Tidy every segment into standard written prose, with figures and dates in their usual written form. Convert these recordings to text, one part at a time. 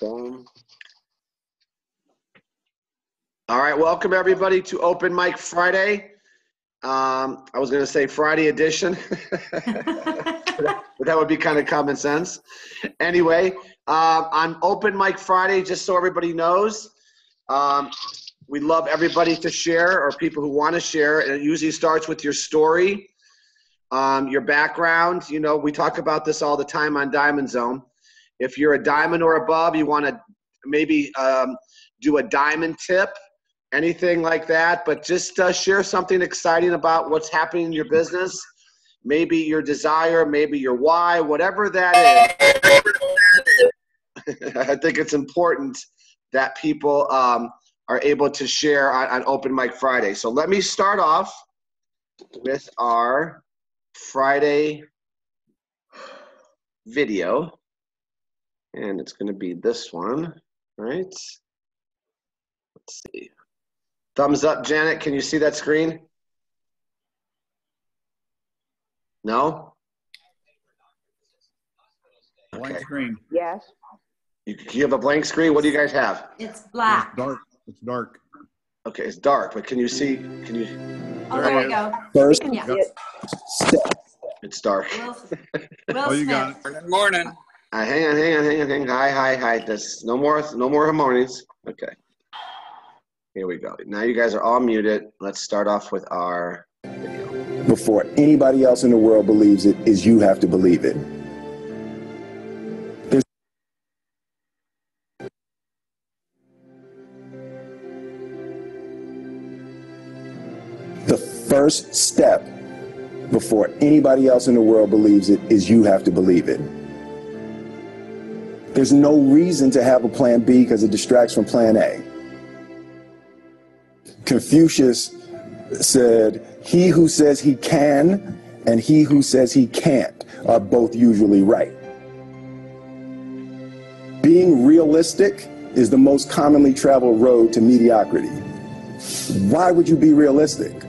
Boom. All right, welcome everybody to Open Mic Friday. I was going to say Friday edition, but that would be kind of common sense. Anyway, on Open Mic Friday, just so everybody knows, we love everybody to share, or people who want to share, and it usually starts with your story, your background. You know, we talk about this all the time on Diamond Zone. If you're a diamond or above, you want to maybe do a diamond tip, anything like that, but just share something exciting about what's happening in your business, maybe your desire, maybe your why, whatever that is. I think it's important that people are able to share on Open Mic Friday. So let me start off with our Friday video. And it's going to be this one, right? Let's see. Thumbs up, Janet. Can you see that screen? No? Blank screen. Yes. You have a blank screen? What do you guys have? It's black. It's dark. It's dark. Okay, it's dark, but can you see? Can you? Oh, there we go. First Yeah. step. It's dark. Will Oh, you Smith. got it. Good morning. Hang on. Hi. That's no more harmonies. Okay. Here we go. Now you guys are all muted. Let's start off with our video. Before anybody else in the world believes it, is you have to believe it. The first step before anybody else in the world believes it is you have to believe it. There's no reason to have a plan B because it distracts from plan A. Confucius said, he who says he can and he who says he can't are both usually right. Being realistic is the most commonly traveled road to mediocrity. Why would you be realistic?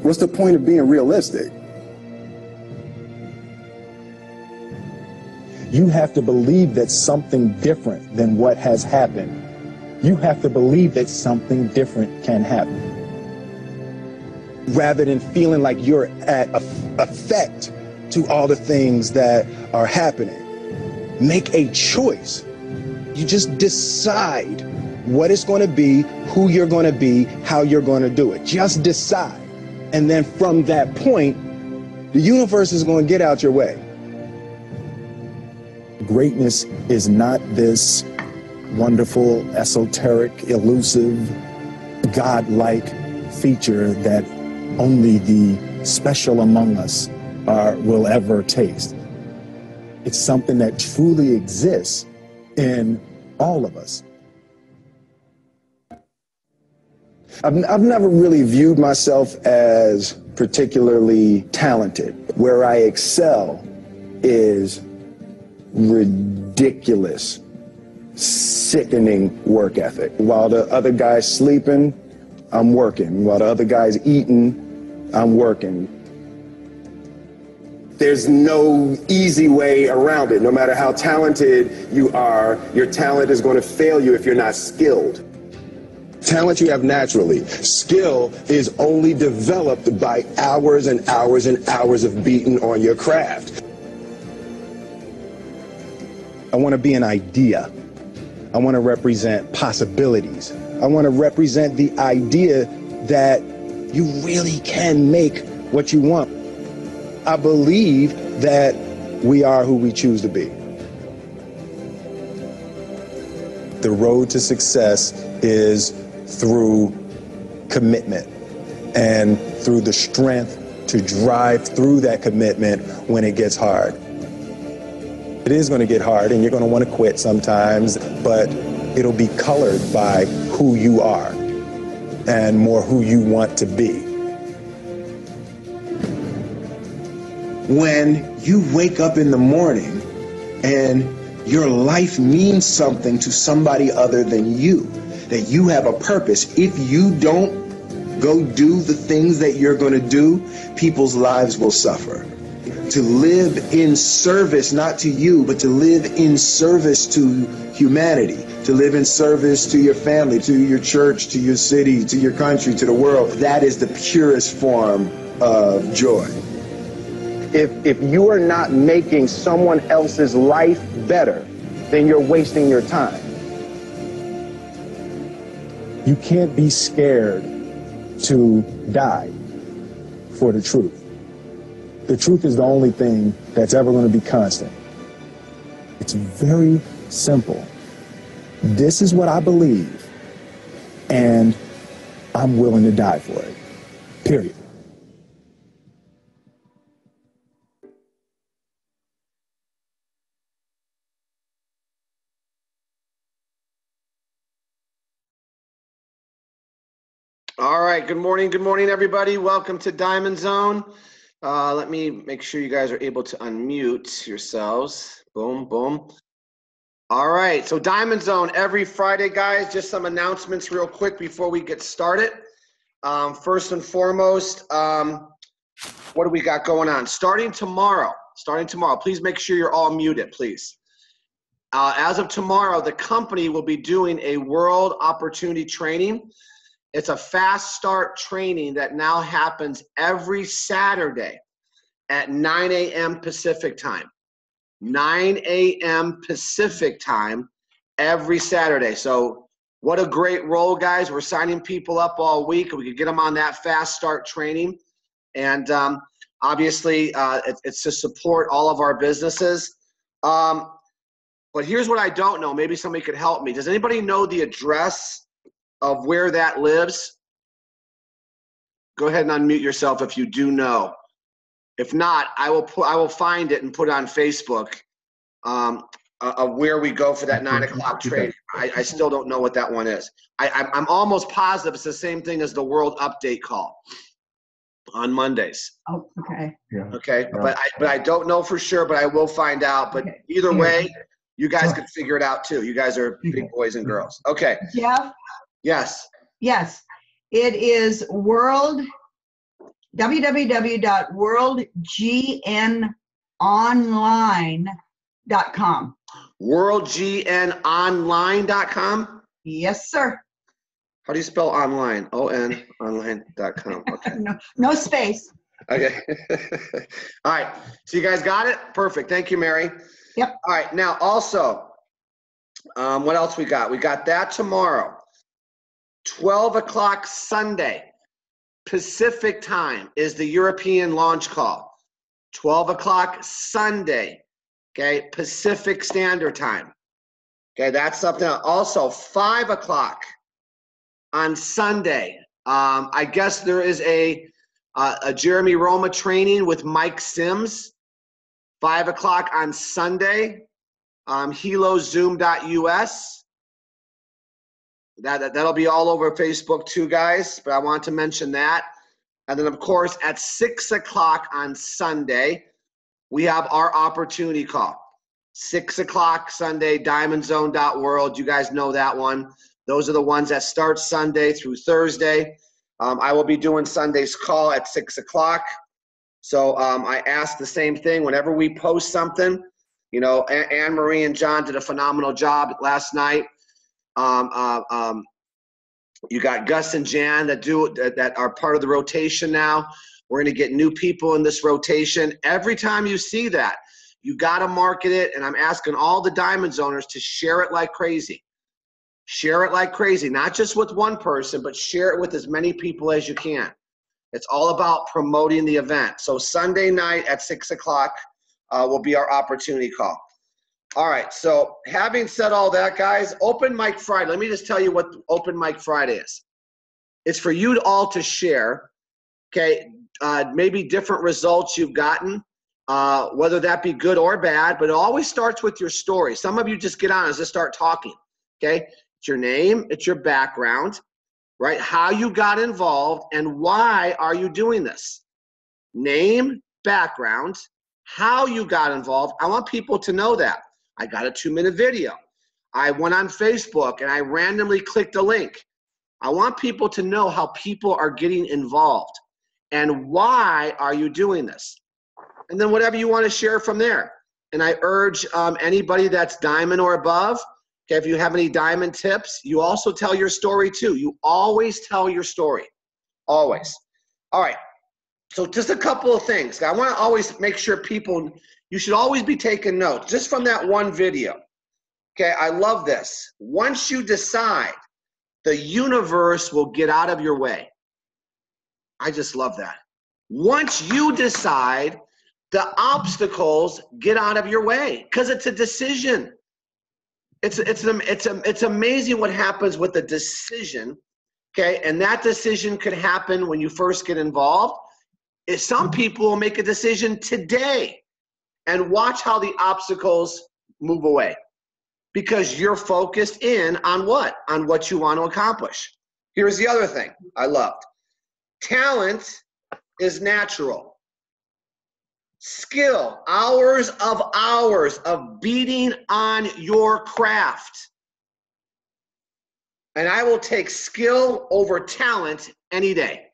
What's the point of being realistic? You have to believe that something different than what has happened. You have to believe that something different can happen. Rather than feeling like you're at effect to all the things that are happening, make a choice. You just decide what it's going to be, who you're going to be, how you're going to do it. Just decide. And then from that point, the universe is going to get out your way. Greatness is not this wonderful, esoteric, elusive, godlike feature that only the special among us will ever taste. It's something that truly exists in all of us. I've never really viewed myself as particularly talented. Where I excel is ridiculous, sickening work ethic. While the other guy's sleeping, I'm working. While the other guy's eating, I'm working. There's no easy way around it. No matter how talented you are, your talent is going to fail you if you're not skilled. Talent you have naturally. Skill is only developed by hours and hours and hours of beating on your craft. I want to be an idea. I want to represent possibilities. I want to represent the idea that you really can make what you want. I believe that we are who we choose to be. The road to success is through commitment and through the strength to drive through that commitment when it gets hard. It is going to get hard and you're going to want to quit sometimes, but it'll be colored by who you are and more who you want to be. When you wake up in the morning and your life means something to somebody other than you, that you have a purpose. If you don't go do the things that you're going to do, people's lives will suffer. to live in service, not to you, but to live in service to humanity, to live in service to your family, to your church, to your city, to your country, to the world. That is the purest form of joy. If you are not making someone else's life better, then you're wasting your time. You can't be scared to die for the truth. The truth is the only thing that's ever going to be constant. It's very simple. This is what I believe, and I'm willing to die for it. Period. All right, good morning, everybody. Welcome to Diamond Zone. Let me make sure you guys are able to unmute yourselves. Boom, boom. All right, so Diamond Zone every Friday, guys. Just some announcements real quick before we get started. First and foremost, what do we got going on? Starting tomorrow, please make sure you're all muted, please. As of tomorrow, the company will be doing a World Opportunity Training. It's a fast start training that now happens every Saturday at 9 a.m. Pacific time. 9 a.m. Pacific time every Saturday. So what a great role, guys. We're signing people up all week. We could get them on that fast start training. And obviously, it's to support all of our businesses. But here's what I don't know. Maybe somebody could help me. Does anybody know the address of where that lives? Go ahead and unmute yourself if you do know. If not, I will find it and put it on Facebook of where we go for that 9 o'clock trade. I still don't know what that one is. I'm almost positive it's the same thing as the World Update call on Mondays. Oh, okay. Yeah. Okay, but I don't know for sure, but I will find out. But either way, you guys can figure it out too. You guys are big boys and girls. Okay. Jeff? Yes. Yes. It is www.worldgnonline.com. WorldGNOnline.com? Yes, sir. How do you spell online? O-N, online.com. Okay. No space. Okay. All right. So you guys got it? Perfect. Thank you, Mary. Yep. All right. Now, also, what else we got? We got that tomorrow. 12 o'clock Sunday, Pacific time is the European launch call. 12 o'clock Sunday, okay, Pacific Standard Time. Okay, that's something else. Also, 5 o'clock on Sunday. I guess there is a Jeremy Roma training with Mike Sims. 5 o'clock on Sunday. HeloZoom.us. That'll be all over Facebook too, guys, but I want to mention that. And then, of course, at 6 o'clock on Sunday, we have our opportunity call. 6 o'clock Sunday, diamondzone.world. You guys know that one. Those are the ones that start Sunday through Thursday. I will be doing Sunday's call at 6 o'clock. So I ask the same thing whenever we post something. You know, Anne Marie and John did a phenomenal job last night. You got Gus and Jan that are part of the rotation now. We're going to get new people in this rotation. Every time you see that, you got to market it. And I'm asking all the Diamonds owners to share it like crazy. Share it like crazy, not just with one person, but share it with as many people as you can. It's all about promoting the event. So Sunday night at 6 o'clock will be our opportunity call. All right, so having said all that, guys, Open Mic Friday. Let me just tell you what Open Mic Friday is. It's for you all to share, okay, maybe different results you've gotten, whether that be good or bad, but it always starts with your story. Some of you just get on and just start talking, okay? It's your name, it's your background, right? How you got involved and why are you doing this? Name, background, how you got involved. I want people to know that. I got a 2-minute video. I went on Facebook and I randomly clicked a link. I want people to know how people are getting involved and why are you doing this? and then whatever you want to share from there. And I urge anybody that's diamond or above, okay, if you have any diamond tips, you also tell your story too. You always tell your story, always. All right, so just a couple of things. I want to always make sure people, you should always be taking notes, just from that one video. Okay, I love this. Once you decide, the universe will get out of your way. I just love that. Once you decide, the obstacles get out of your way because it's a decision. It's amazing what happens with a decision, okay? And that decision could happen when you first get involved. Some people will make a decision today and watch how the obstacles move away because you're focused in on what? On what you want to accomplish. Here's the other thing I loved. Talent is natural. Skill, hours of beating on your craft. And I will take skill over talent any day.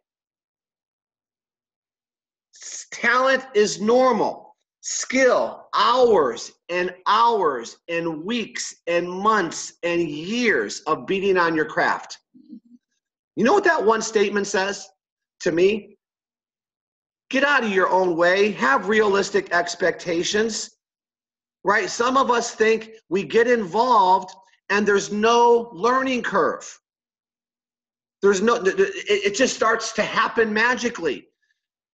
Talent is normal. Skill, hours and weeks and months and years of beating on your craft. You know what that one statement says to me? Get out of your own way. Have realistic expectations, right? Some of us think we get involved and there's no learning curve. It just starts to happen magically.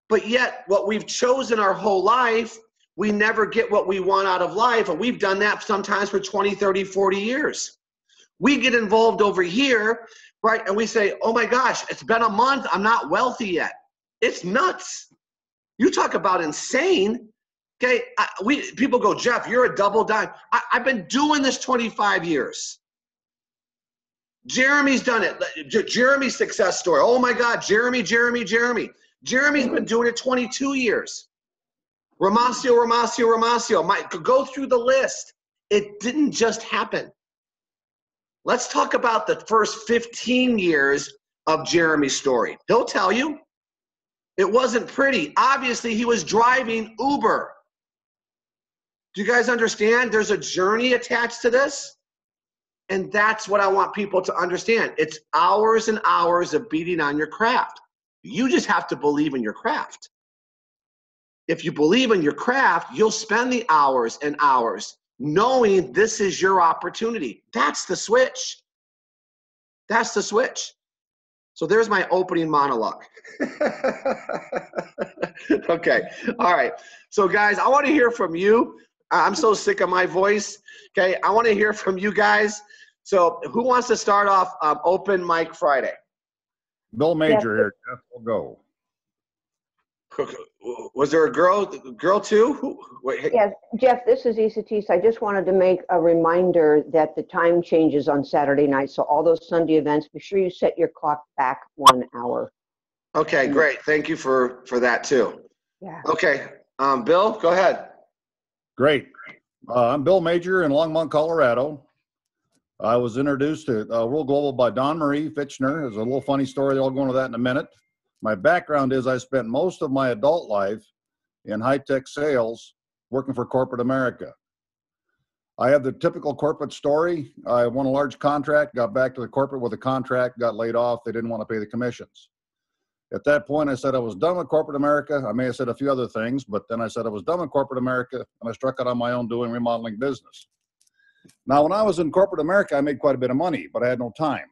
But yet what we've chosen our whole life, we never get what we want out of life. And we've done that sometimes for 20, 30, 40 years. We get involved over here, right? And we say, oh my gosh, it's been a month. I'm not wealthy yet. It's nuts. You talk about insane. Okay, people go, Jeff, you're a double dime. I've been doing this 25 years. Jeremy's done it. Jeremy's success story. Oh my God, Jeremy. Jeremy's been doing it 22 years. Ramasio. Go through the list. It didn't just happen. Let's talk about the first 15 years of Jeremy's story. He'll tell you. It wasn't pretty. Obviously, he was driving Uber. Do you guys understand? There's a journey attached to this. And that's what I want people to understand. It's hours and hours of beating on your craft. You just have to believe in your craft. If you believe in your craft, you'll spend the hours and hours knowing this is your opportunity. That's the switch. That's the switch. So there's my opening monologue. Okay, all right. So guys, I want to hear from you. I'm so sick of my voice. Okay, I want to hear from you guys. So who wants to start off Open Mic Friday? Bill Major here, Jeff, we'll go. Was there a girl too? Wait, Yes, Jeff, this is Isa Teese. I just wanted to make a reminder that the time changes on Saturday night. So all those Sunday events, be sure you set your clock back 1 hour. Okay, great. Thank you for that too. Yeah. Okay, Bill, go ahead. Great. I'm Bill Major in Longmont, Colorado. I was introduced to World Global by Don Marie Fitchner. There's a little funny story. I'll go into that in a minute. My background is I spent most of my adult life in high-tech sales working for corporate America. I have the typical corporate story. I won a large contract, got back to the corporate with a contract, got laid off. They didn't want to pay the commissions. At that point, I said I was done with corporate America. I may have said a few other things, but then I said I was done with corporate America, and I struck out on my own doing remodeling business. Now, when I was in corporate America, I made quite a bit of money, but I had no time.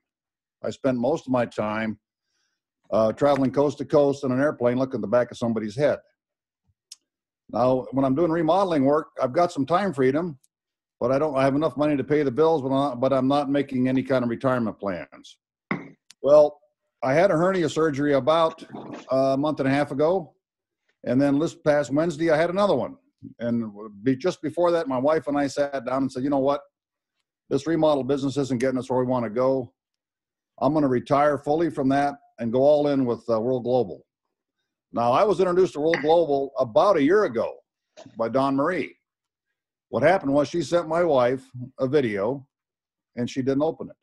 I spent most of my time traveling coast to coast in an airplane looking at the back of somebody's head. Now, when I'm doing remodeling work, I've got some time freedom, but I have enough money to pay the bills, but I'm not making any kind of retirement plans. Well, I had a hernia surgery about a month and a half ago, and then this past Wednesday, I had another one. And just before that, my wife and I sat down and said, you know what? This remodel business isn't getting us where we want to go. I'm going to retire fully from that and go all in with World Global. Now, I was introduced to World Global about a year ago by Don Marie. What happened was she sent my wife a video, and she didn't open it.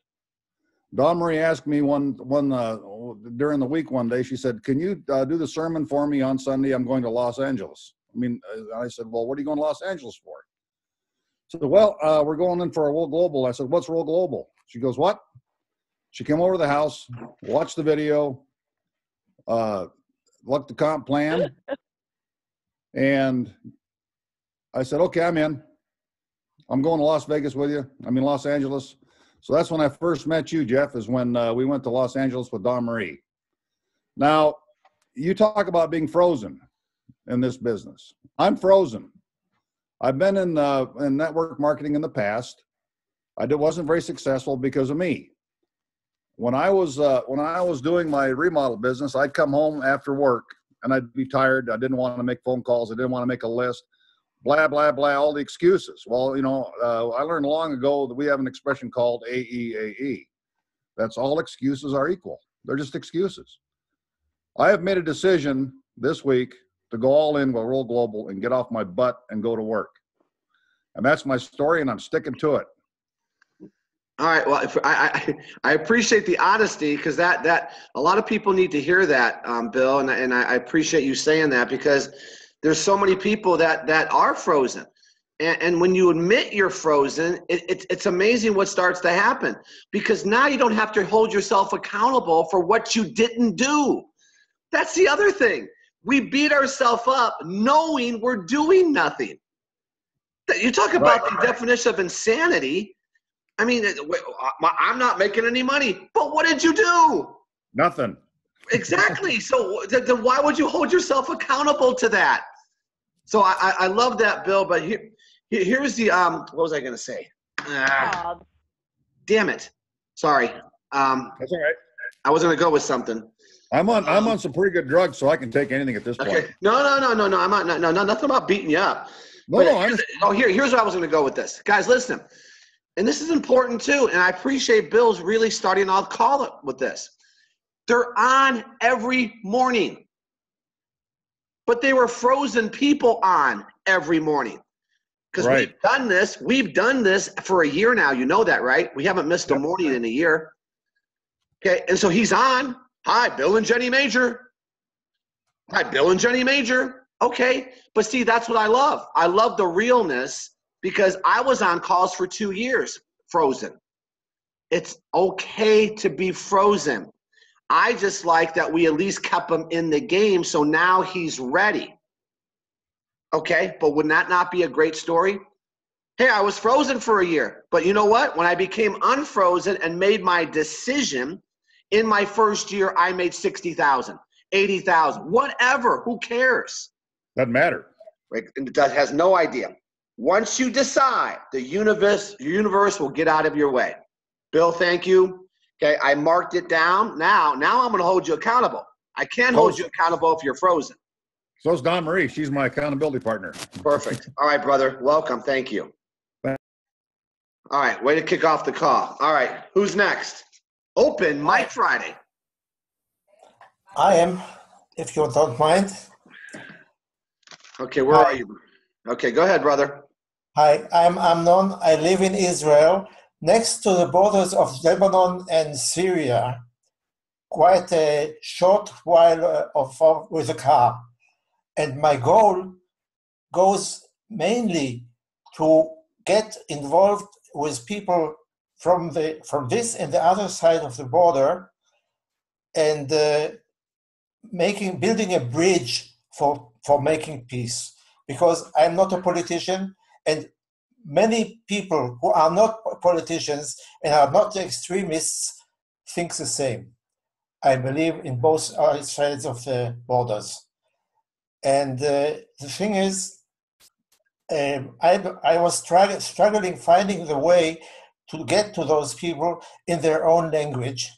Don Marie asked me during the week one day, she said, can you do the sermon for me on Sunday? I'm going to Los Angeles. I said, well, what are you going to Los Angeles for? She said, well, we're going in for a World Global. I said, what's World Global? She goes, what? She came over to the house, watched the video, looked the comp plan, and I said, okay, I'm in. I'm going to Las Vegas with you. Los Angeles. So that's when I first met you, Jeff, is when we went to Los Angeles with Don Marie. Now, you talk about being frozen in this business. I'm frozen. I've been in network marketing in the past. Wasn't very successful because of me. When I was doing my remodel business, I'd come home after work and I'd be tired. I didn't want to make phone calls. I didn't want to make a list. Blah, blah, blah, all the excuses. Well, I learned long ago that we have an expression called AEAE. That's all excuses are equal. They're just excuses. I have made a decision this week to go all in with World Global and get off my butt and go to work. And that's my story, and I'm sticking to it. All right. Well, I appreciate the honesty, because that a lot of people need to hear that, Bill, and I appreciate you saying that, because there's so many people that are frozen. And when you admit you're frozen, it's amazing what starts to happen, because now you don't have to hold yourself accountable for what you didn't do. That's the other thing. We beat ourselves up knowing we're doing nothing. You talk about the definition of insanity. I'm not making any money, but what did you do? Nothing. Exactly. So then why would you hold yourself accountable to that? So I love that, Bill. But here's the what was I going to say? Damn it. Sorry. That's all right. I was going to go with something. I'm on some pretty good drugs, so I can take anything at this point. Okay. No. I'm not. No, nothing about beating you up. Here's where I was going to go with this, guys. Listen, and this is important too. And I appreciate Bill's really starting off call with this. They're on every morning, but they were frozen people on every morning, because we've done this for a year now. You know that, right? We haven't missed a morning in a year. Okay, and so he's on. Hi, Bill and Jenny Major. Hi, Bill and Jenny Major. Okay, but see, that's what I love. I love the realness, because I was on calls for 2 years, frozen. It's okay to be frozen. I just like that we at least kept him in the game, so now he's ready. Okay, but would that not be a great story? Hey, I was frozen for a year, but you know what? When I became unfrozen and made my decision, in my first year, I made 60,000, 80,000, whatever. Who cares? Doesn't matter. Right? It has no idea. Once you decide, the universe will get out of your way. Bill, thank you. Okay, I marked it down. Now I'm going to hold you accountable. I can't hold you accountable if you're frozen. So is Don Marie. She's my accountability partner. Perfect. All right, brother. Welcome. Thank you. Thanks. All right, way to kick off the call. All right, who's next? Open Mike Friday. I am, if you don't mind. Okay, where are you? Okay, go ahead, brother. Hi, I'm Amnon. I live in Israel, next to the borders of Lebanon and Syria, quite a short while with a car. And my goal goes mainly to get involved with people from this and the other side of the border, and building a bridge for making peace. Because I'm not a politician, and many people who are not politicians and are not extremists think the same. I believe in both sides of the borders. And the thing is, I was struggling finding the way to get to those people in their own language.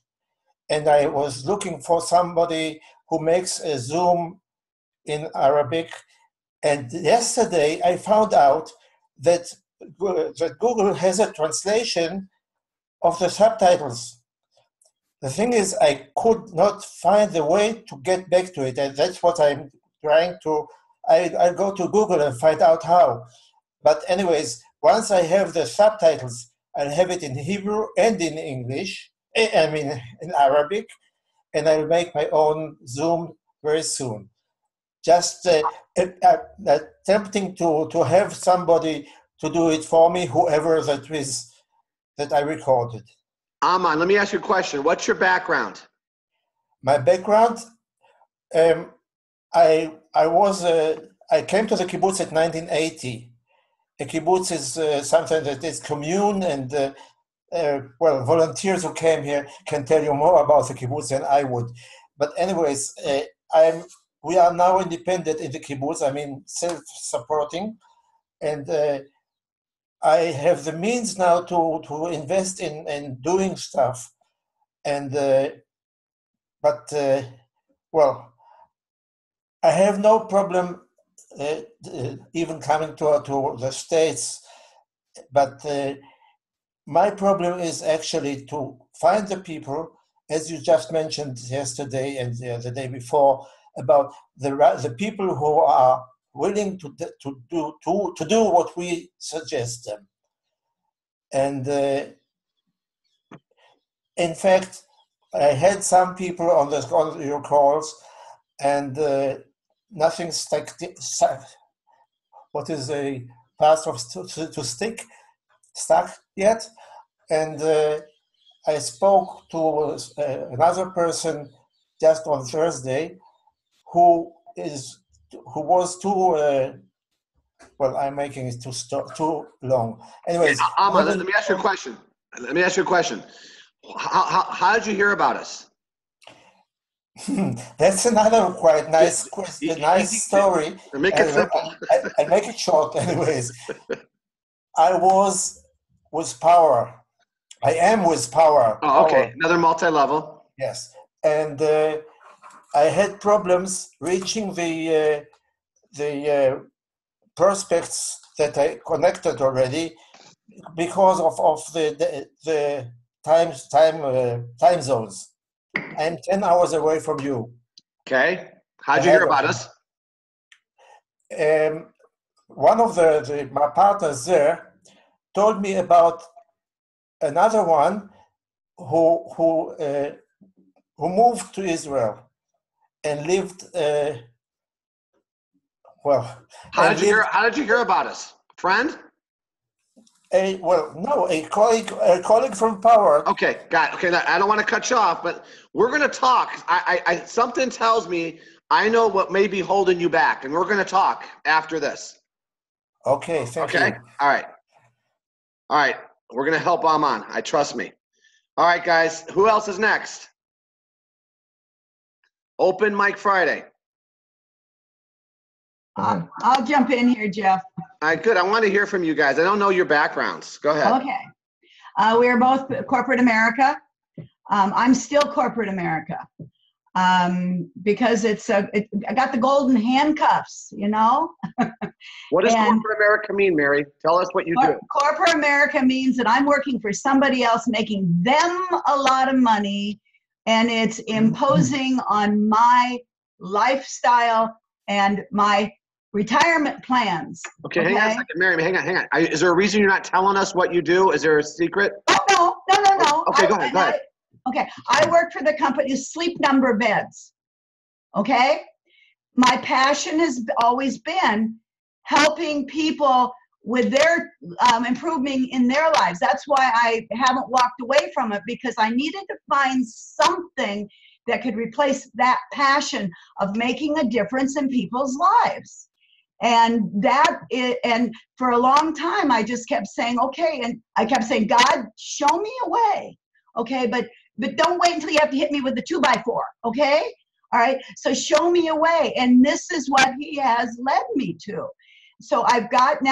And I was looking for somebody who makes a Zoom in Arabic. And yesterday I found out that Google has a translation of the subtitles. The thing is, I could not find the way to get back to it. And that's what I'm trying to, I'll go to Google and find out how. But anyways, once I have the subtitles, I'll have it in Hebrew and in English, in Arabic, and I'll make my own Zoom very soon. just attempting to have somebody to do it for me, whoever that is that I recorded. Aman, let me ask you a question. What's your background? My background, I came to the kibbutz at 1980. A kibbutz is something that is commune, and well, volunteers who came here can tell you more about the kibbutz than I would. But anyways, we are now independent in the kibbutz. I mean, self-supporting, and I have the means now to invest in doing stuff, and but well, I have no problem even coming to the States, but my problem is actually to find the people, as you just mentioned yesterday and the day before, about the people who are willing to do what we suggest them. And in fact, I had some people on your calls, and nothing stuck. What is a path to stick stuck yet? And I spoke to another person just on Thursday, who was too. Well, I'm making it too long. Anyways, Aman, let me ask you a question. How did you hear about us? That's another quite nice question, nice story. Make it simple. I'll make it short, anyways. I was with Power. I am with Power. Oh, okay. Power. Another multi-level. Yes, and I had problems reaching the prospects that I connected already because of the time zones. I'm 10 hours away from you. Okay. How'd you hear about us? One of my partners there told me about another one who moved to Israel and lived well. How did you hear about us? Friend? A colleague from Power. Okay, got it. Okay, I don't want to cut you off, but we're going to talk. I something tells me I know what may be holding you back, and we're going to talk after this. Okay, thank you. Okay, all right. We're going to help Aman. Trust me. All right, guys. Who else is next? Open Mic Friday. I'll jump in here, Jeff. All right, good. I want to hear from you guys. I don't know your backgrounds. Go ahead. Okay. We are both corporate America. I'm still corporate America because I got the golden handcuffs, you know? What does corporate America mean, Mary? Tell us what you do. Corporate America means that I'm working for somebody else, making them a lot of money, and it's imposing on my lifestyle and my retirement plans. Okay, hang on a second, Mary. Hang on. Is there a reason you're not telling us what you do? Is there a secret? Oh, no. Okay, go ahead. Okay, I work for the company Sleep Number Beds. Okay? My passion has always been helping people with their improving in their lives. That's why I haven't walked away from it, because I needed to find something that could replace that passion of making a difference in people's lives. And and for a long time, I just kept saying, okay, and I kept saying, God, show me a way, okay, but don't wait until you have to hit me with the 2x4, okay? All right, so show me a way, and this is what he has led me to. So I've got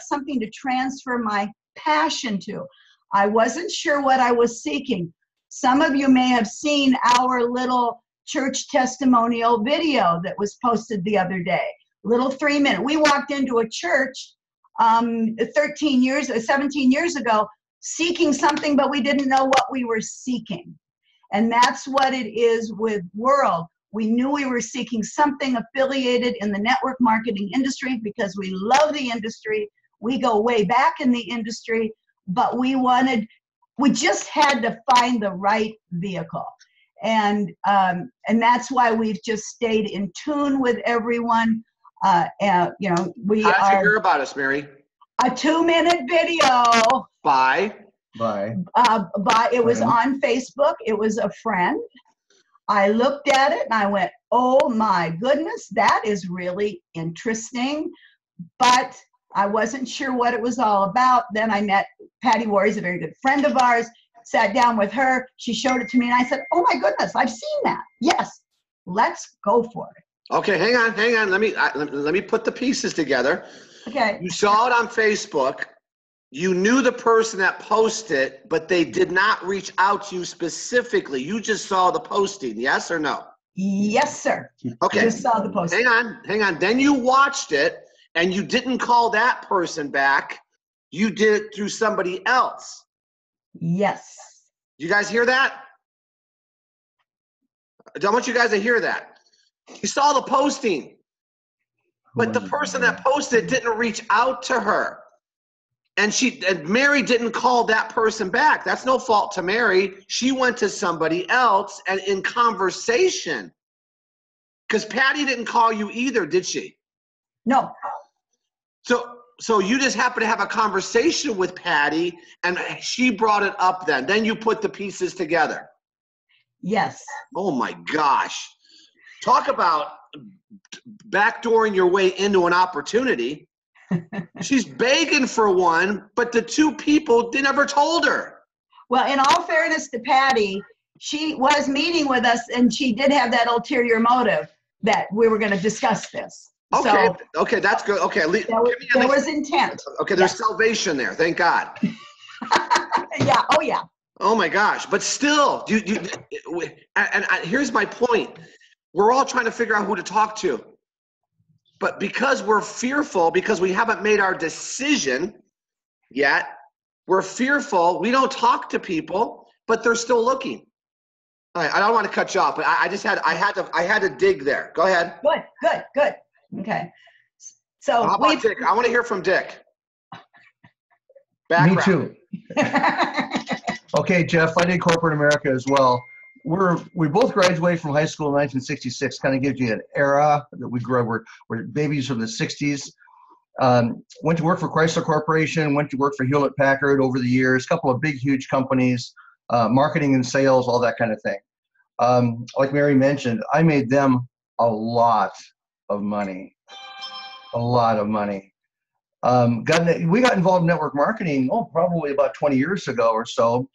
something to transfer my passion to. I wasn't sure what I was seeking. Some of you may have seen our little church testimonial video that was posted the other day. Little 3-minute. We walked into a church 17 years ago seeking something, but we didn't know what we were seeking. And that's what it is with World. We knew we were seeking something affiliated in the network marketing industry because we love the industry. We go way back in the industry, but we just had to find the right vehicle. And that's why we've just stayed in tune with everyone. You know, we How did you are hear about us, Mary? a 2-minute video. Bye. It was on Facebook. It was a friend. I looked at it and I went, oh my goodness, that is really interesting. But I wasn't sure what it was all about. Then I met Patty Worry's a very good friend of ours, sat down with her. She showed it to me and I said, oh my goodness, I've seen that. Yes, let's go for it. Okay, hang on. Let me put the pieces together. Okay. You saw it on Facebook. You knew the person that posted it, but they did not reach out to you specifically. You just saw the posting, yes or no? Yes, sir. Okay. Just saw the post. Hang on. Then you watched it, and you didn't call that person back. You did it through somebody else. Yes. You guys hear that? I want you guys to hear that. You saw the posting, but the person that posted didn't reach out to her. And Mary didn't call that person back. That's no fault to Mary. She went to somebody else and in conversation. Because Patty didn't call you either, did she? No. So you just happened to have a conversation with Patty and she brought it up then. Then you put the pieces together. Yes. Oh my gosh. Talk about backdooring your way into an opportunity. She's begging for one, but the two people never told her. Well, in all fairness to Patty, she was meeting with us and she did have that ulterior motive that we were going to discuss this. Okay, So, okay, that's good. Okay, there was intent. Okay, there's salvation there. Thank God. Yeah. Oh, yeah. Oh my gosh! But still, here's my point. We're all trying to figure out who to talk to, but because we're fearful, because we haven't made our decision yet, we're fearful. We don't talk to people, but they're still looking. All right, I don't want to cut you off, but I had to dig there. Go ahead. Good. Okay. So How about Dick? I want to hear from Dick. Background. Me too. Okay, Jeff, I did corporate America as well. We both graduated from high school in 1966. Kind of gives you an era that we grew up. We're babies from the 60s. Went to work for Chrysler Corporation. Went to work for Hewlett Packard over the years. A couple of big, huge companies, marketing and sales, all that kind of thing. Like Mary mentioned, I made them a lot of money. A lot of money. We got involved in network marketing, probably about 20 years ago or so.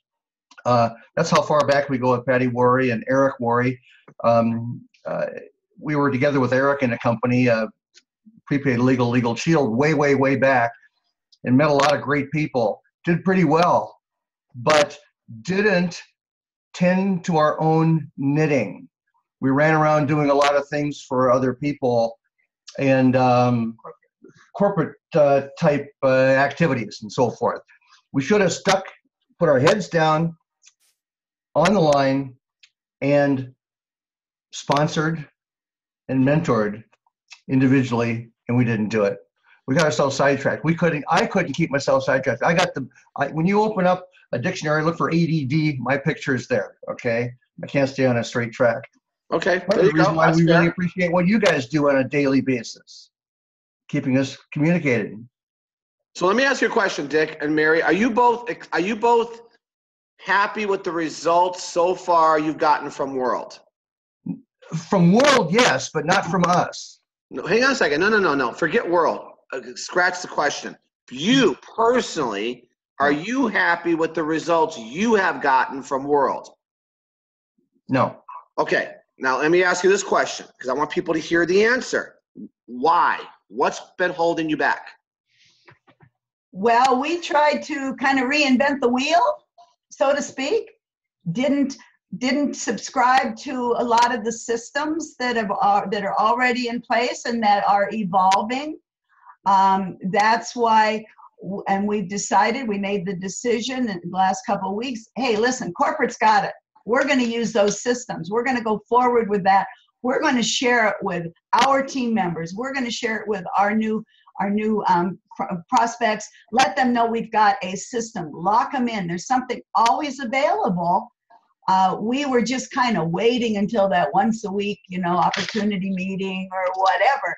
That's how far back we go with Patty Worry and Eric Worry. We were together with Eric in a company, Prepaid Legal Shield, way back, and met a lot of great people. Did pretty well, but didn't tend to our own knitting. We ran around doing a lot of things for other people and corporate type activities and so forth. We should have put our heads down on the line and sponsored and mentored individually, and we didn't do it. We got ourselves sidetracked. I couldn't keep myself sidetracked. When you open up a dictionary, look for ADD, my picture is there, okay? I can't stay on a straight track. Okay, Part of the reason why we really appreciate what you guys do on a daily basis, keeping us communicated. So let me ask you a question, Dick and Mary. Are you both happy with the results so far you've gotten from World? From World, yes, but not from us. No, hang on a second. No. Forget World. Scratch the question. You personally, are you happy with the results you have gotten from World? No. Okay. Now let me ask you this question because I want people to hear the answer. Why? What's been holding you back? Well, we tried to kind of reinvent the wheel, so to speak. Didn't subscribe to a lot of the systems that are already in place and that are evolving. That's why, and we made the decision in the last couple of weeks, hey, listen, corporate's got it. We're going to use those systems. We're going to go forward with that. We're going to share it with our team members. We're going to share it with our new prospects. Let them know we've got a system. Lock them in. There's something always available we were just kind of waiting until that once a week, opportunity meeting or whatever.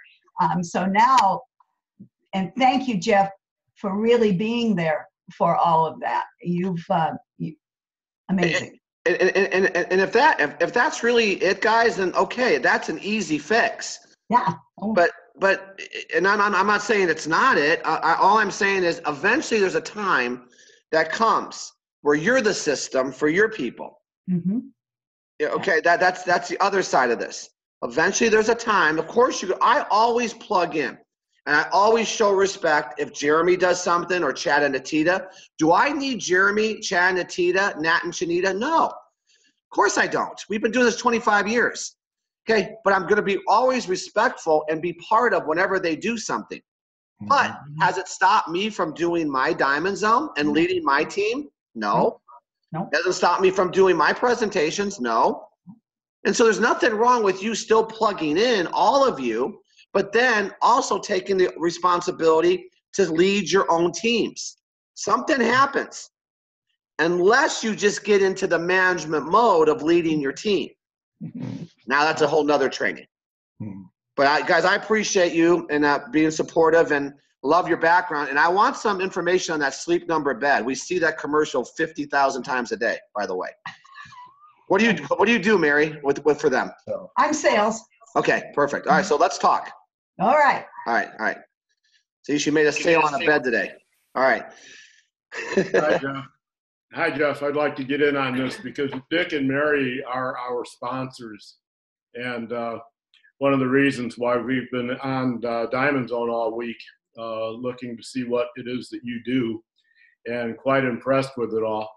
So now, and thank you, Jeff, for really being there for all of that. Amazing. And if that's really it, guys, then okay, that's an easy fix. Yeah. Oh. But and I'm not saying it's not it. All I'm saying is eventually there's a time that comes where you're the system for your people. Mm-hmm. Yeah, okay, that's the other side of this. Eventually there's a time. Of course, I always plug in. And I always show respect if Jeremy does something or Chad and Anita. Do I need Jeremy, Chad and Anita, Nat and Shanita? No. Of course I don't. We've been doing this 25 years. Okay, but I'm going to be always respectful and be part of whenever they do something. Mm-hmm. But has it stopped me from doing my Diamond Zone and leading my team? No. No. Doesn't stop me from doing my presentations? No. And so there's nothing wrong with you still plugging in, all of you, but then also taking the responsibility to lead your own teams. Something happens unless you just get into the management mode of leading your team. Mm-hmm. Now that's a whole nother training. Mm-hmm. But guys, I appreciate you and being supportive and love your background. And I want some information on that Sleep Number bed. We see that commercial 50,000 times a day, by the way. What do you do, Mary, with for them? I'm sales. Okay, perfect. All right, so let's talk. All right. See, she made us sail on a bed today. All right. Hi, Jeff. I'd like to get in on this because Dick and Mary are our sponsors. And one of the reasons why we've been on Diamond Zone all week, looking to see what it is that you do, and quite impressed with it all.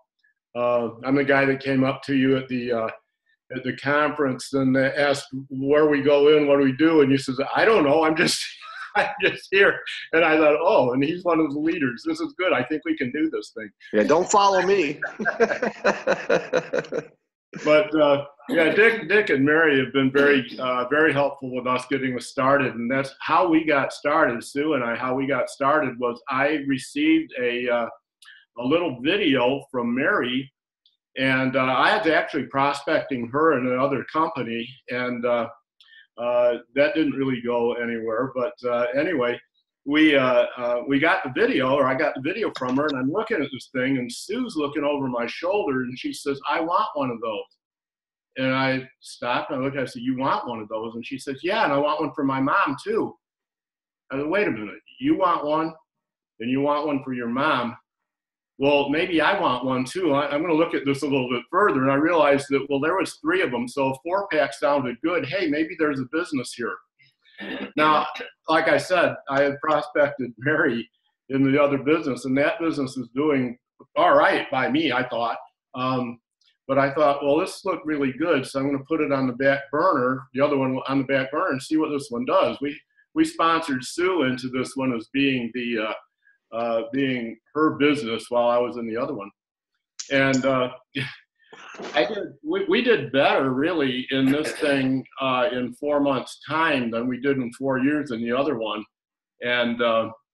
I'm the guy that came up to you at the conference and asked where we go in, what do we do? And you said, I don't know, I'm just here. And I thought, oh, and he's one of the leaders. This is good. I think we can do this thing. Yeah, don't follow me. But yeah, Dick and Mary have been very helpful with us getting us started. And that's how we got started. Sue and I, how we got started was I received a little video from Mary. And I had to actually prospecting her in another company, and that didn't really go anywhere. But anyway, we got the video, or I got the video from her, and I'm looking at this thing, and Sue's looking over my shoulder, and she says, I want one of those. And I stopped, and I looked at her, I said, you want one of those? And she says, yeah, and I want one for my mom, too. I said, wait a minute, you want one, and you want one for your mom? Well, maybe I want one too. I'm going to look at this a little bit further, and I realized that, well, there was 3 of them, so a 4-pack sounded good. Hey, maybe there's a business here. Now, like I said, I had prospected Mary in the other business, and that business is doing all right by me, I thought. But I thought, well, this looked really good, so I'm going to put it on the back burner, the other one on the back burner, and see what this one does. We sponsored Sue into this one as being being her business while I was in the other one. And we did better really in this thing in 4 months time than we did in 4 years in the other one. And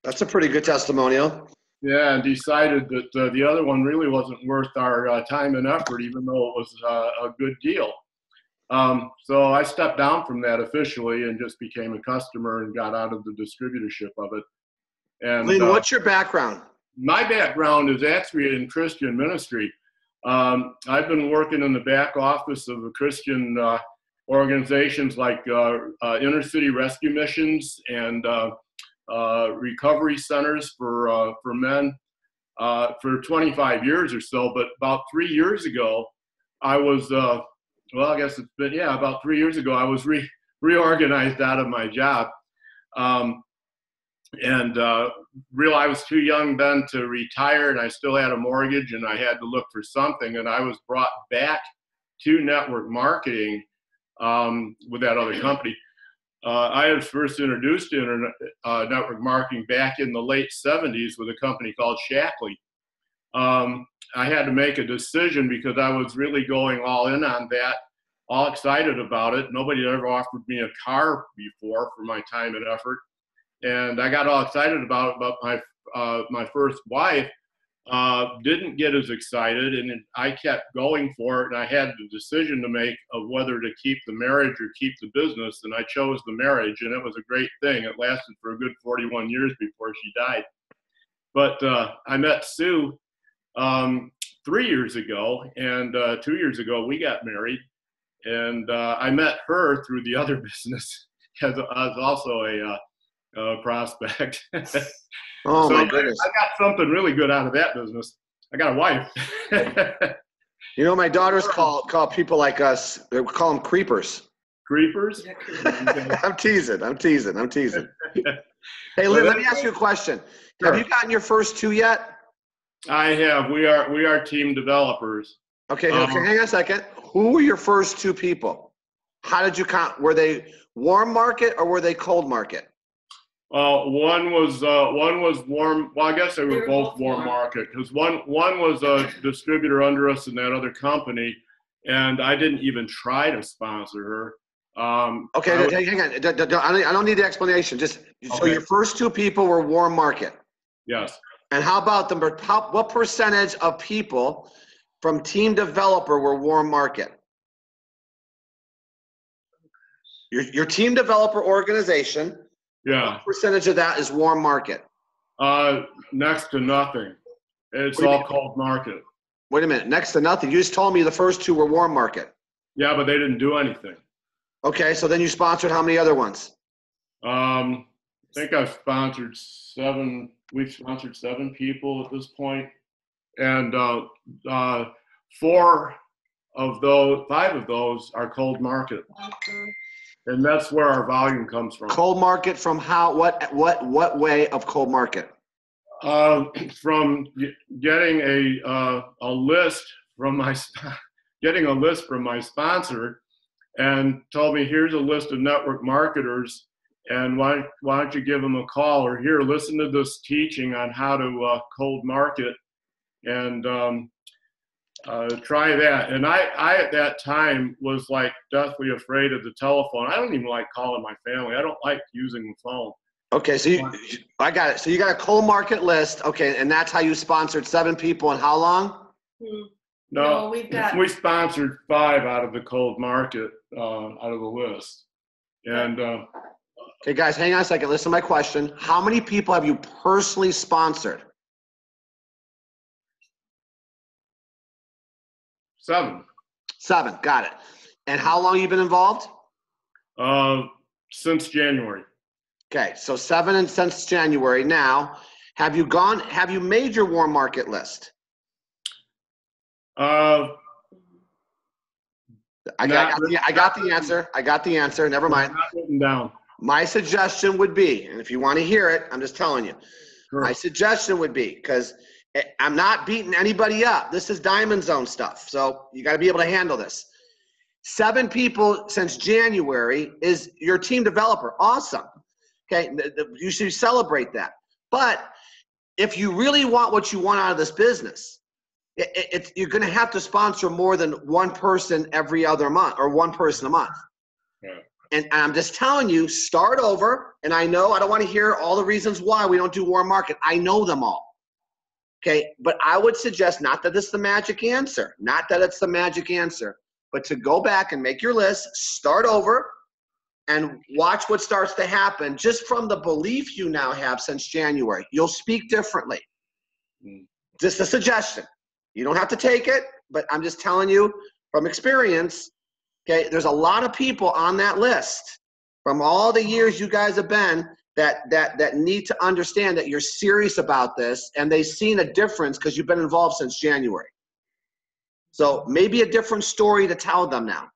that's a pretty good testimonial. Yeah, and decided that the other one really wasn't worth our time and effort, even though it was a good deal. So I stepped down from that officially and just became a customer and got out of the distributorship of it. And Lynn, what's your background? My background is actually in Christian ministry. I've been working in the back office of Christian organizations like inner city rescue missions and recovery centers for men for 25 years or so. But about 3 years ago, I was, well, I guess it's been, yeah, about 3 years ago, I was reorganized out of my job. And realized I was too young then to retire, and I still had a mortgage, and I had to look for something. And I was brought back to network marketing with that other company. I was first introduced to network marketing back in the late 70s with a company called Shackley. I had to make a decision because I was really going all in on that, all excited about it. Nobody had ever offered me a car before for my time and effort. And I got all excited about my first wife didn't get as excited, and I kept going for it, and I had the decision to make of whether to keep the marriage or keep the business, and I chose the marriage, and it was a great thing. It lasted for a good 41 years before she died. But I met Sue 3 years ago, and 2 years ago we got married, and I met her through the other business as also a prospect. Oh, so my goodness. I got something really good out of that business. I got a wife. You know, my daughters call people like us, they call them creepers. Creepers? I'm teasing. Hey, Lynn, let me ask you a question. Sure. Have you gotten your first two yet? I have. We are team developers. Okay, hang on a second. Who were your first two people? How did you count? Were they warm market or were they cold market? One was warm. Well, I guess they were both warm market, because one was a distributor under us in that other company, and I didn't even try to sponsor her. Okay, hang on. I don't need the explanation. Just so your first two people were warm market. Yes. And how about what percentage of people from team developer were warm market? Your team developer organization. Yeah. What percentage of that is warm market? Next to nothing. It's all cold market. Wait a minute. Next to nothing. You just told me the first two were warm market. Yeah, but they didn't do anything. Okay, so then you sponsored how many other ones? I think I've sponsored 7. We've sponsored 7 people at this point, and 5 of those are cold market, and that's where our volume comes from. Cold market from how? What way of cold market? From getting a list from my sponsor, and told me, here's a list of network marketers, and why don't you give them a call, or here, listen to this teaching on how to cold market, and try that. And I at that time was like deathly afraid of the telephone. I don't even like calling my family. I don't like using the phone. Okay, so I got it. So you got a cold market list. Okay, and that's how you sponsored 7 people, and how long? No, we sponsored 5 out of the cold market, out of the list. And okay, guys, hang on a second. Listen to my question. How many people have you personally sponsored? 7. 7, got it. And how long you been involved? Since January. Okay, so 7 and since January. Now, have you made your warm market list? I got the answer. I got the answer. Never mind. Not written down. My suggestion would be, and if you want to hear it, I'm just telling you. Sure. My suggestion would be, because I'm not beating anybody up. This is Diamond Zone stuff, so you got to be able to handle this. 7 people since January is your team developer. Awesome. Okay, you should celebrate that. But if you really want what you want out of this business, you're going to have to sponsor more than one person every other month, or one person a month. Yeah. And I'm just telling you, start over. And I know I don't want to hear all the reasons why we don't do warm market. I know them all. Okay, but I would suggest, not that it's the magic answer, but to go back and make your list, start over, and watch what starts to happen just from the belief you now have since January. You'll speak differently. Just a suggestion. You don't have to take it, but I'm just telling you from experience, okay, there's a lot of people on that list from all the years you guys have been that need to understand that you're serious about this, and they've seen a difference because you've been involved since January. So maybe a different story to tell them now.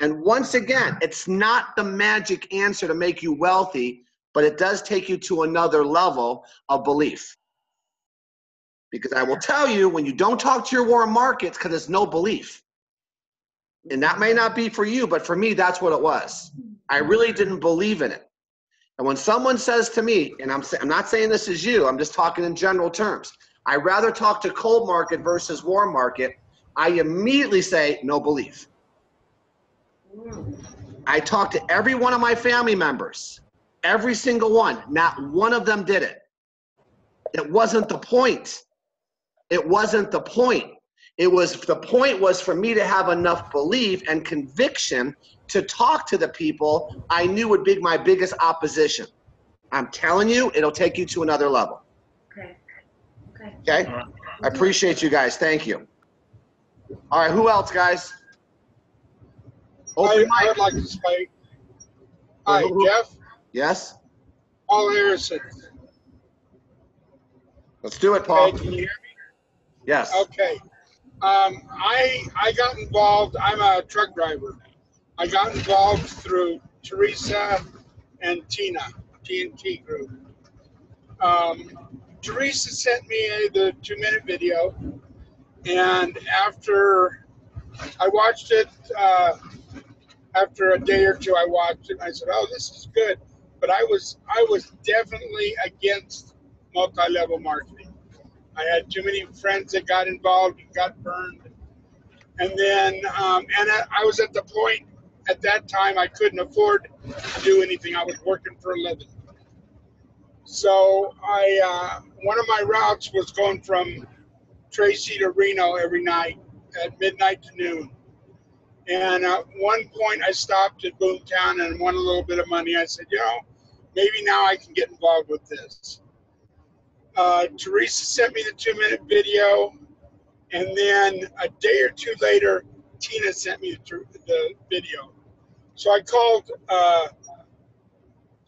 And once again, it's not the magic answer to make you wealthy, but it does take you to another level of belief. Because I will tell you, when you don't talk to your warm markets, because there's no belief. And that may not be for you, but for me, that's what it was. I really didn't believe in it. And when someone says to me, and I'm not saying this is you, I'm just talking in general terms, I'd rather talk to cold market versus warm market, I immediately say no belief. I talked to every one of my family members, every single one. Not one of them did it. It wasn't the point. It wasn't the point. The point was for me to have enough belief and conviction to talk to the people I knew would be my biggest opposition. I'm telling you, it'll take you to another level. Okay? I appreciate you guys. Thank you. All right, who else, guys? Open I mic. would like to say, hi, Jeff. Yes? Paul Harrison. Let's do it, Paul. Okay, can you hear me? Yes. Okay. I got involved. I'm a truck driver. I got involved through Teresa and Tina, TNT Group. Teresa sent me the 2-minute video, and after I watched it, after a day or two, I watched it, and I said, "Oh, this is good." But I was definitely against multi-level marketing. I had too many friends that got involved and got burned, and then I was at the point at that time I couldn't afford to do anything. I was working for a living. So one of my routes was going from Tracy to Reno every night at midnight to noon. And at one point I stopped at Boomtown and won a little bit of money. I said, maybe now I can get involved with this. Teresa sent me the 2-minute video. And then a day or two later, Tina sent me the video. So I called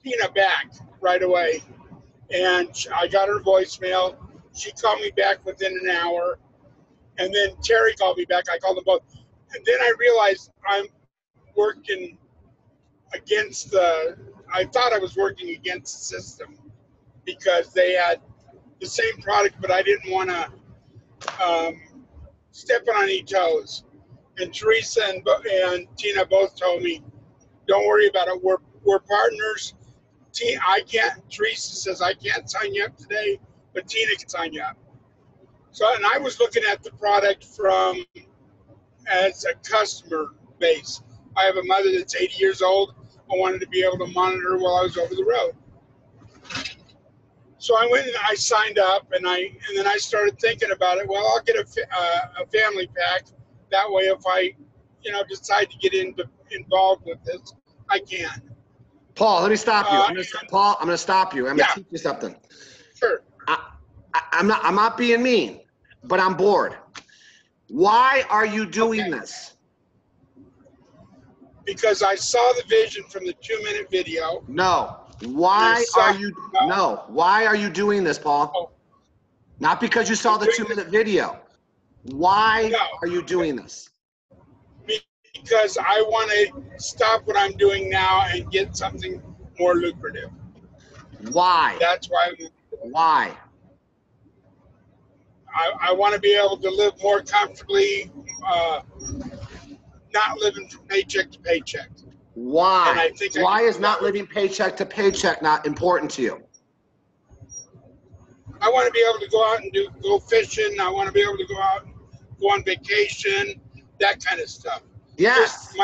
Tina back right away. And I got her voicemail. She called me back within an hour. And then Terry called me back. I called them both. And then I realized I'm working against I thought I was working against the system because they had the same product, but I didn't want to step on any toes. And Teresa and Tina both told me, don't worry about it. We're partners. Teresa says, I can't sign you up today, but Tina can sign you up. So, and I was looking at the product as a customer base. I have a mother that's 80 years old. I wanted to be able to monitor her while I was over the road. So I went and I signed up, and then I started thinking about it. Well, I'll get a family pack. That way, if I, decide to get involved with this, I can. Paul, let me stop you. Paul, I'm going to stop you. I'm going to teach you something. Sure. I'm not being mean, but I'm bored. Why are you doing this? Because I saw the vision from the 2-minute video. No. Why are you doing this, Paul? Oh. Not because you saw the 2-minute video. Why are you doing this? Because I want to stop what I'm doing now and get something more lucrative. Why? That's why. Why? I want to be able to live more comfortably, not living from paycheck to paycheck. Why? And I think why is not living paycheck to paycheck not important to you? I want to be able to go out and go fishing. I want to be able to go out and go on vacation, that kind of stuff. Yes.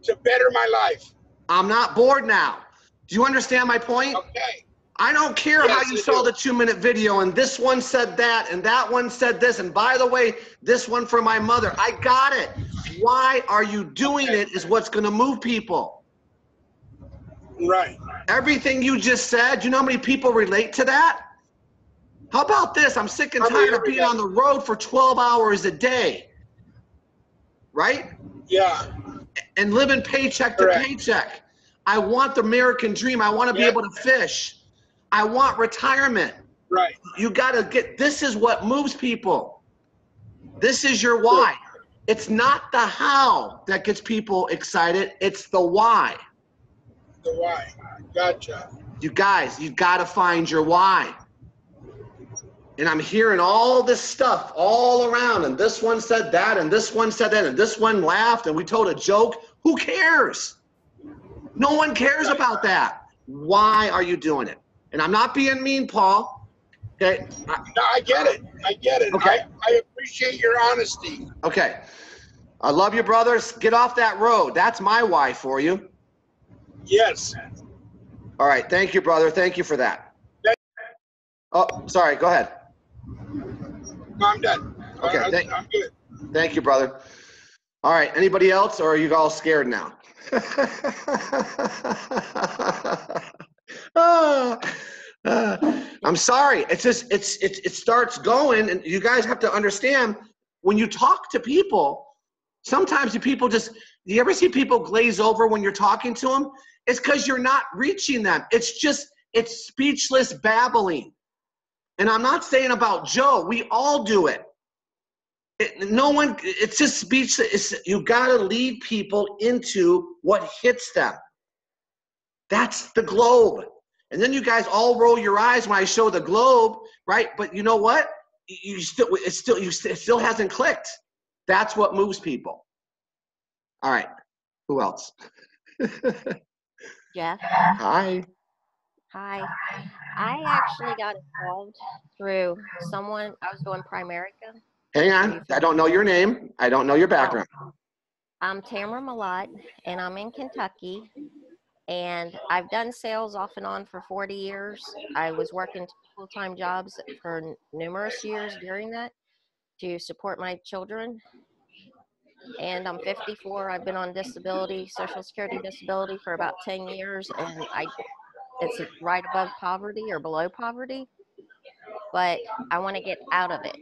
To better my life. I'm not bored now. Do you understand my point? Okay. I don't care how you saw the 2-minute video and this one said that and that one said this. And by the way, this one for my mother. I got it. Why are you doing it is what's going to move people. Right. Everything you just said, you know how many people relate to that? How about this? I'm sick and tired of being on the road for 12 hours a day. Right? Yeah. And living paycheck to paycheck. I want the American dream. I want to be able to fish. I want retirement. Right. You got to this is what moves people. This is your why. It's not the how that gets people excited. It's the why. The why. Gotcha. You guys, you got to find your why. And I'm hearing all this stuff all around, and this one said that, and this one said that, and this one laughed, and we told a joke. Who cares? No one cares about that. Why are you doing it? And I'm not being mean, Paul. Okay. No, I get it. I get it. Okay. I appreciate your honesty. Okay. I love you, brothers. Get off that road. That's my why for you. Yes. All right. Thank you, brother. Thank you for that. Oh, sorry. Go ahead. No, I'm done. Okay, I'm good. Thank you, brother. All right, anybody else, or are you all scared now? I'm sorry. It's just it starts going, and you guys have to understand when you talk to people. Sometimes you people just. You ever see people glaze over when you're talking to them? It's because you're not reaching them. It's speechless babbling. And I'm not saying about Joe. We all do it. It's just speech. You got to lead people into what hits them. That's the globe. And then you guys all roll your eyes when I show the globe, right? But you know what? It still hasn't clicked. That's what moves people. All right. Who else? Jeff. Hi. Hi. I actually got involved through someone. I was doing Primerica. Hang on. I don't know your name. I don't know your background. I'm Tamara Malott, and I'm in Kentucky. And I've done sales off and on for 40 years. I was working full-time jobs for numerous years during that to support my children. And I'm 54. I've been on disability, Social Security disability for about 10 years. And it's right above poverty or below poverty. But I want to get out of it.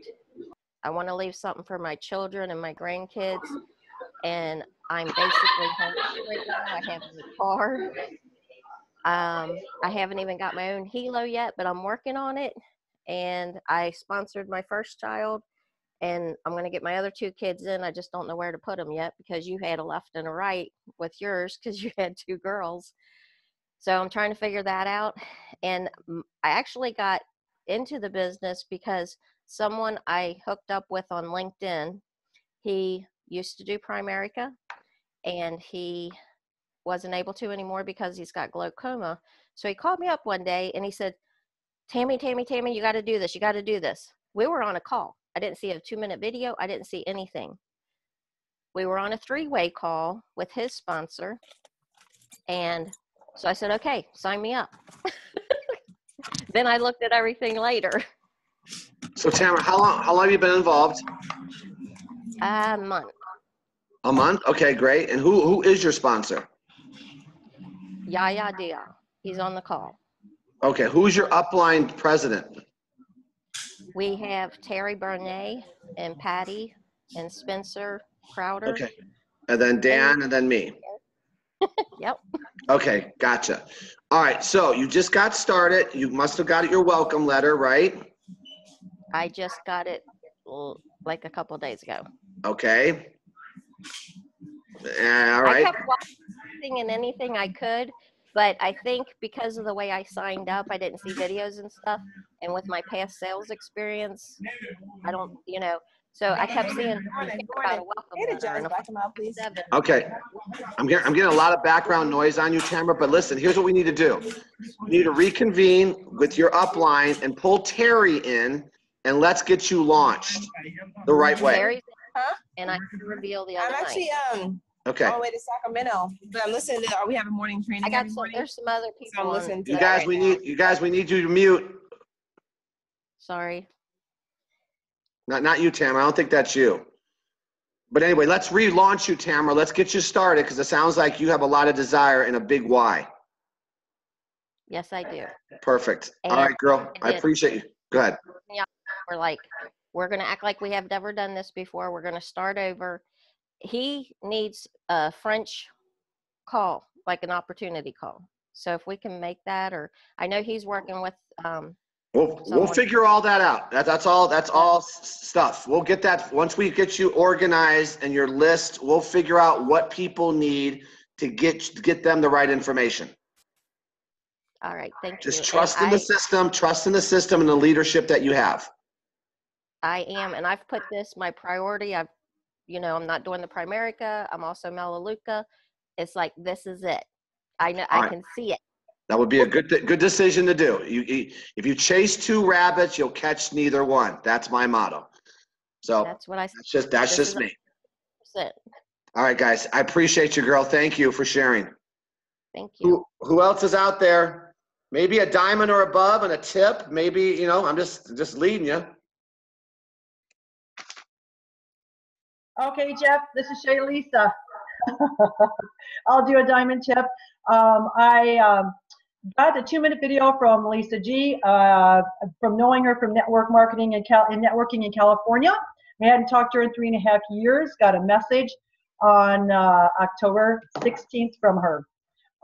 I want to leave something for my children and my grandkids. And I'm basically homeless right now. I have a car. I haven't even got my own helo yet, but I'm working on it. And I sponsored my first child, and I'm going to get my other 2 kids in. I just don't know where to put them yet because you had a left and a right with yours because you had 2 girls. So I'm trying to figure that out. And I actually got into the business because someone I hooked up with on LinkedIn, he used to do Primerica, and he wasn't able to anymore because he's got glaucoma. So he called me up one day and he said, Tammy, you got to do this. You got to do this. We were on a call. I didn't see a 2-minute video. I didn't see anything. We were on a 3-way call with his sponsor. And so I said, okay, sign me up. Then I looked at everything later. So Tamara, how long have you been involved? A month. A month? Okay, great. And who is your sponsor? Yaya Dia. He's on the call. Okay, who's your upline president? We have Terry Bernay and Patty and Spencer Crowder. Okay. And then Dan and then me. Yep. Okay, gotcha. All right, so you just got started. You must have got your welcome letter, right? I just got it like a couple of days ago. Okay. All right. I kept watching and anything I could, but I think because of the way I signed up, I didn't see videos and stuff. And with my past sales experience, I don't, so I kept seeing about a welcome letter. Okay. I'm getting a lot of background noise on you, Tamara, but listen, here's what we need to do. We need to reconvene with your upline and pull Terry in, and let's get you launched the right way. Terry's and I can reveal the other I'm actually okay. on my way to Sacramento, but I'm listening to. We have a morning training. I got there's some other people. So I'm listening to you guys, we need you to mute. Sorry. Not you, Tamara. I don't think that's you. But anyway, let's relaunch you, Tamara. Let's get you started because it sounds like you have a lot of desire and a big why. Yes, I do. Perfect. And all right, girl. I appreciate you. Go ahead. Yeah, we're going to act like we have never done this before. We're going to start over. He needs a French call, like an opportunity call. So if we can make that, or I know he's working with We'll figure all that out. That's all stuff. We'll get that once we get you organized and your list. We'll figure out what people need to get them the right information. All right, thank you. Just trust in the system and the leadership that you have. I am, and I've put this my priority. I'm not doing the Primerica. I'm also Melaleuca. It's like this is it. I know I can see it. That would be a good decision to do. If you chase 2 rabbits, you'll catch neither one. That's my motto. So that's what I. That's just me. 100%. All right, guys. I appreciate you, girl. Thank you for sharing. Thank you. Who else is out there? Maybe a diamond or above and a tip. Maybe I'm just leading you. Okay, Jeff, this is Shay Lisa. I'll do a diamond tip. I got a 2-minute video from Lisa G. From knowing her from network marketing and networking in California. We hadn't talked to her in 3.5 years. Got a message on October 16th from her.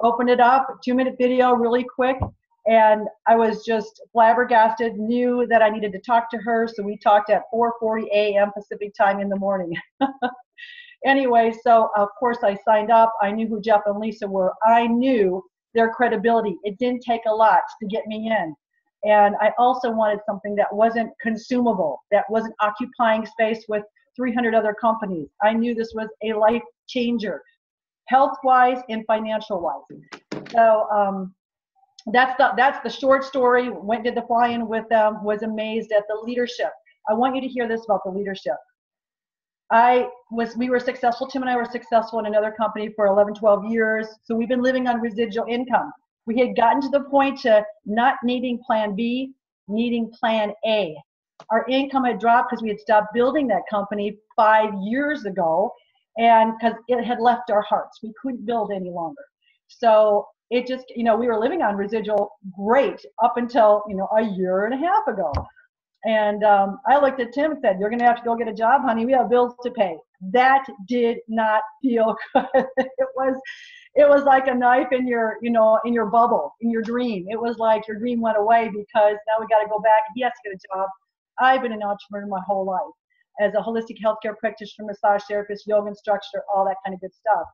Opened it up, 2-minute video, really quick. And I was just flabbergasted, knew that I needed to talk to her. So we talked at 4:40 a.m. Pacific time in the morning. Anyway, so of course I signed up. I knew who Jeff and Lisa were. I knew their credibility. It didn't take a lot to get me in. And I also wanted something that wasn't consumable, that wasn't occupying space with 300 other companies. I knew this was a life changer, health-wise and financial-wise. So that's the short story. Went, did the fly-in with them, was amazed at the leadership. I want you to hear this about the leadership. We were successful, Tim and I were successful in another company for 11, 12 years. So we've been living on residual income. We had gotten to the point to not needing plan B, needing plan A. Our income had dropped because we had stopped building that company 5 years ago, and because it had left our hearts. We couldn't build any longer. So it just, we were living on residual great up until, a year and a half ago. And I looked at Tim and said, "You're going to have to go get a job, honey. We have bills to pay." That did not feel good. It was like a knife in your, in your bubble, in your dream. It was like your dream went away because now we got to go back. He has to get a job. I've been an entrepreneur my whole life as a holistic healthcare practitioner, massage therapist, yoga instructor, all that kind of good stuff.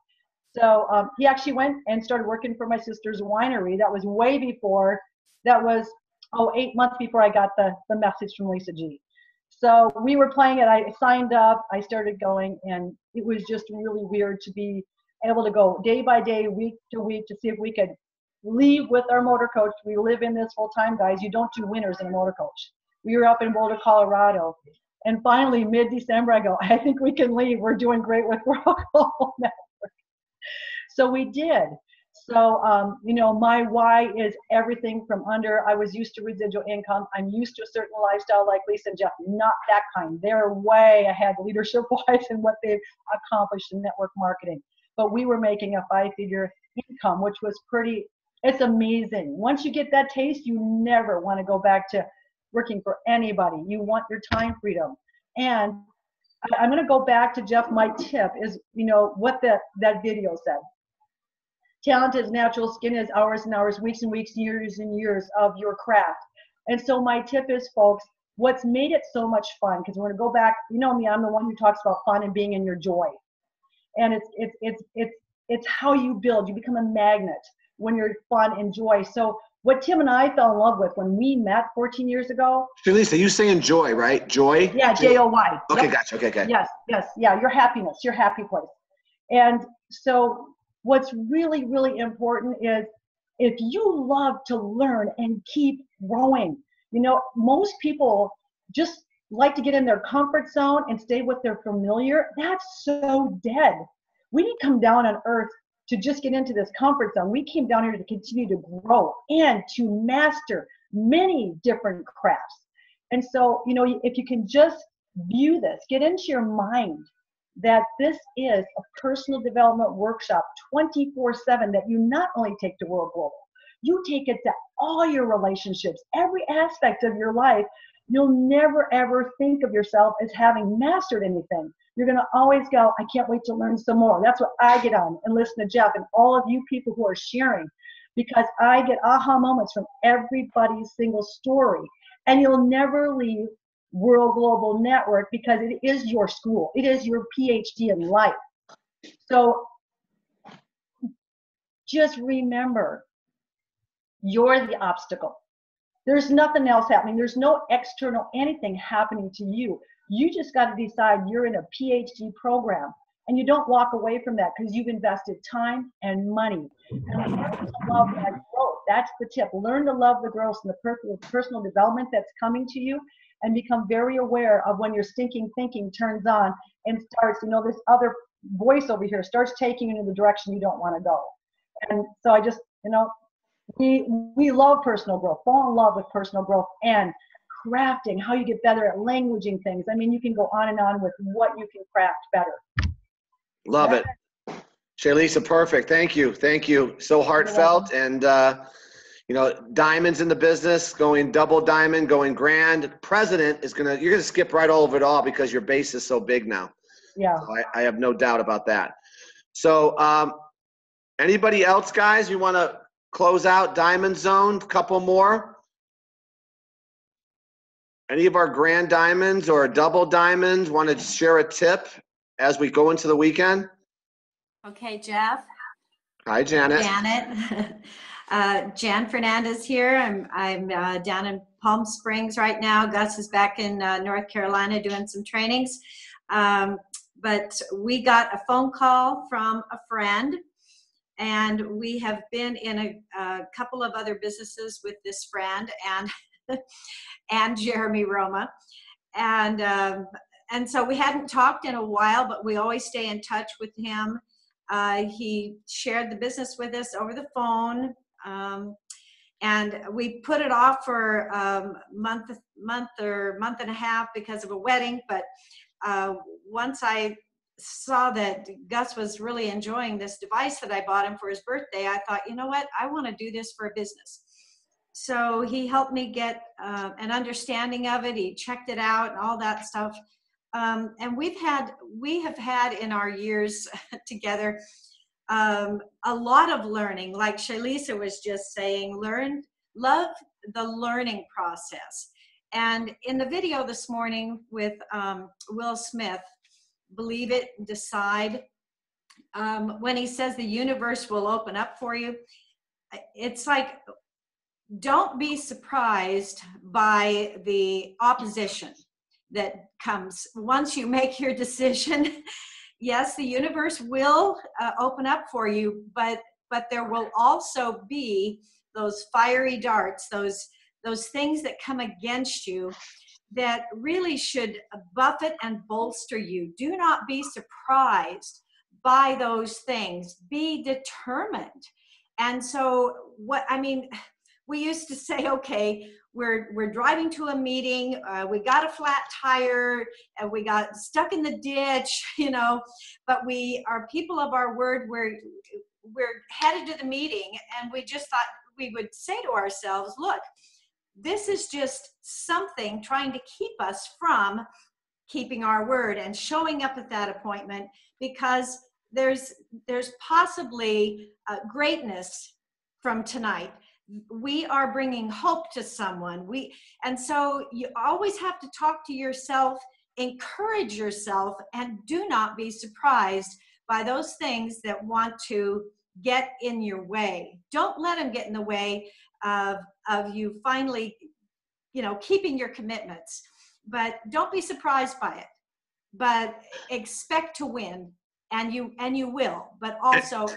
So he actually went and started working for my sister's winery. That was way before, 8 months before I got the message from Lisa G. So we were playing it. I signed up. I started going, and it was just really weird to be able to go day by day, week to week, to see if we could leave with our motor coach. We live in this full time, guys. You don't do winters in a motor coach. We were up in Boulder, Colorado. And finally, mid-December, I go, "I think we can leave. We're doing great with World Global Network." So we did. So, my why is everything from under. I was used to residual income. I'm used to a certain lifestyle like Lisa and Jeff, not that kind. They're way ahead leadership-wise in what they've accomplished in network marketing. But we were making a 5-figure income, which was it's amazing. Once you get that taste, you never want to go back to working for anybody. You want your time freedom. And I'm going to go back to Jeff. My tip is, what that video said. Talent is natural, skin is hours and hours, weeks and weeks, years and years of your craft. And so my tip is, folks, what's made it so much fun, because we're going to go back, me, I'm the one who talks about fun and being in your joy. And it's how you build. You become a magnet when you're fun and joy. So what Tim and I fell in love with when we met 14 years ago. Lisa, you saying joy, right? Joy? Yeah, J-O-Y. Okay, yep. Gotcha. Okay. Yes. Yeah, your happiness, your happy place. And so what's really, really important is if you love to learn and keep growing, most people just like to get in their comfort zone and stay with their familiar. That's so dead. We didn't come down on earth to just get into this comfort zone. We came down here to continue to grow and to master many different crafts. And so, if you can just view this, get into your mind that this is a personal development workshop 24/7 that you not only take to World Global, you take it to all your relationships, every aspect of your life. You'll never ever think of yourself as having mastered anything. You're going to always go, "I can't wait to learn some more." That's what I get on and listen to Jeff and all of you people who are sharing, because I get aha moments from everybody's single story. And you'll never leave World Global Network because it is your school. It is your PhD in life. So just remember, you're the obstacle. There's nothing else happening. There's no external anything happening to you. You just got to decide you're in a PhD program, and you don't walk away from that because you've invested time and money. And learn to love that growth. That's the tip. Learn to love the growth and the personal development that's coming to you, and become very aware of when your stinking thinking turns on and starts, this other voice over here starts taking you in the direction you don't want to go. And so I just, we love personal growth, fall in love with personal growth and crafting, how you get better at languaging things. I mean, you can go on and on with what you can craft better. Love it. Shaylisa, perfect. Thank you. Thank you. So heartfelt. And, you know, diamonds in the business, going double diamond, going grand. President is you're going to skip right over it all because your base is so big now. Yeah. So I have no doubt about that. So anybody else, guys, you want to close out Diamond Zone? A couple more? Any of our grand diamonds or double diamonds want to share a tip as we go into the weekend? Okay, Jeff. Hi, Janet. Jan Fernandez here. I'm down in Palm Springs right now. Gus is back in North Carolina doing some trainings. But we got a phone call from a friend, and we have been in a couple of other businesses with this friend and Jeremy Roma. And so we hadn't talked in a while, but we always stay in touch with him. He shared the business with us over the phone. And we put it off for a month and a half because of a wedding. But once I saw that Gus was really enjoying this device that I bought him for his birthday, I thought, you know what, I want to do this for a business. So he helped me get an understanding of it. He checked it out and all that stuff. And we have had in our years together a lot of learning. Like Shaylisa was just saying, love the learning process. And in the video this morning with Will Smith, Believe It, Decide, when he says the universe will open up for you, it's like, don't be surprised by the opposition that comes once you make your decision. Yes, the universe will open up for you, but there will also be those fiery darts, those things that come against you that really should buffet and bolster you. Do not be surprised by those things. Be determined. And so we used to say, okay, we're driving to a meeting, we got a flat tire, and we got stuck in the ditch, but we are people of our word. We're headed to the meeting, and we just thought we would say to ourselves, look, this is just something trying to keep us from keeping our word and showing up at that appointment, because there's possibly greatness from tonight. We are bringing hope to someone. And so you always have to talk to yourself, encourage yourself, and do not be surprised by those things that want to get in your way. Don't let them get in the way of you finally, keeping your commitments. But don't be surprised by it. But expect to win, and you will. But also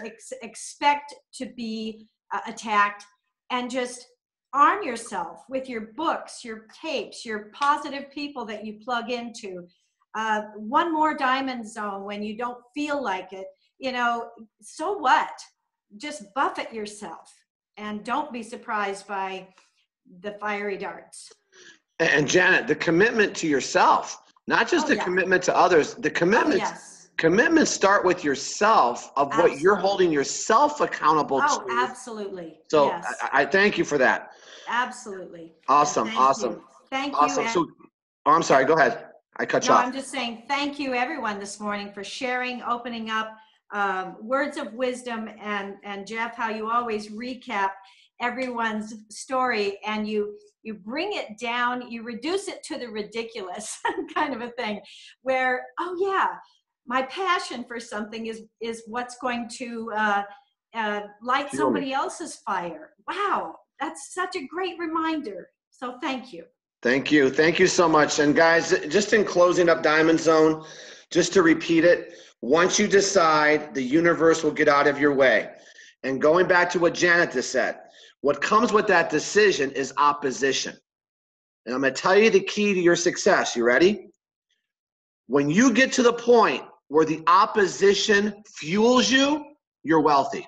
expect to be attacked. And just arm yourself with your books, your tapes, your positive people that you plug into. One more Diamond Zone when you don't feel like it. So what? Just buffet yourself, and don't be surprised by the fiery darts. And Janet, the commitment to yourself, not just commitment to others, the commitments. Commitments start with yourself, of what you're holding yourself accountable to. Oh, absolutely. So yes. I thank you for that. Absolutely. Awesome. Thank you. Awesome. So, I'm sorry. Go ahead. I cut you off. I'm just saying thank you, everyone, this morning for sharing, opening up words of wisdom, and Jeff, how you always recap everyone's story, and you bring it down, you reduce it to the ridiculous kind of a thing, where, oh yeah, my passion for something is what's going to light somebody else's fire. Wow, that's such a great reminder. So thank you. Thank you. Thank you so much. And guys, just in closing up Diamond Zone, just to repeat it, once you decide, the universe will get out of your way. And going back to what Janet just said, what comes with that decision is opposition. And I'm going to tell you the key to your success. You ready? When you get to the point where the opposition fuels you, you're wealthy.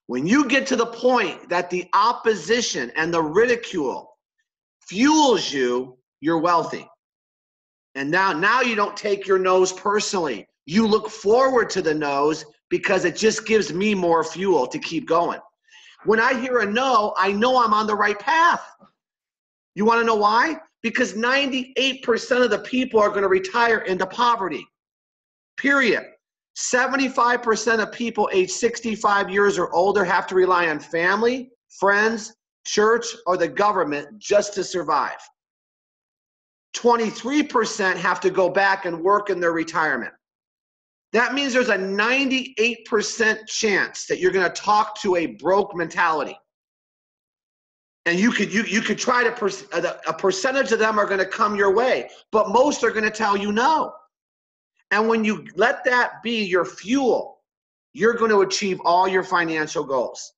When you get to the point that the opposition and the ridicule fuels you, you're wealthy. And now you don't take your no's personally. You look forward to the no's because it just gives me more fuel to keep going. When I hear a no, I know I'm on the right path. You want to know why? Because 98% of the people are going to retire into poverty. Period. 75% of people age 65 years or older have to rely on family, friends, church, or the government just to survive. 23% have to go back and work in their retirement. That means there's a 98% chance that you're going to talk to a broke mentality. And you could try to, a percentage of them are going to come your way, but most are going to tell you no. And when you let that be your fuel, you're going to achieve all your financial goals.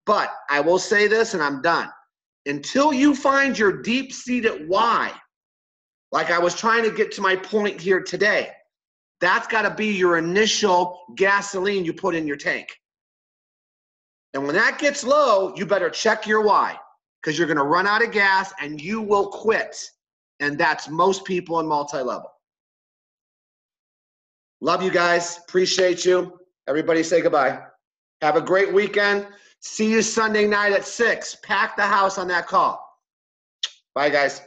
But I will say this, and I'm done. Until you find your deep-seated why, like I was trying to get to my point here today, that's got to be your initial gasoline you put in your tank. And when that gets low, you better check your why, because you're going to run out of gas and you will quit. And that's most people in multi-level. Love you guys. Appreciate you. Everybody say goodbye. Have a great weekend. See you Sunday night at 6. Pack the house on that call. Bye, guys.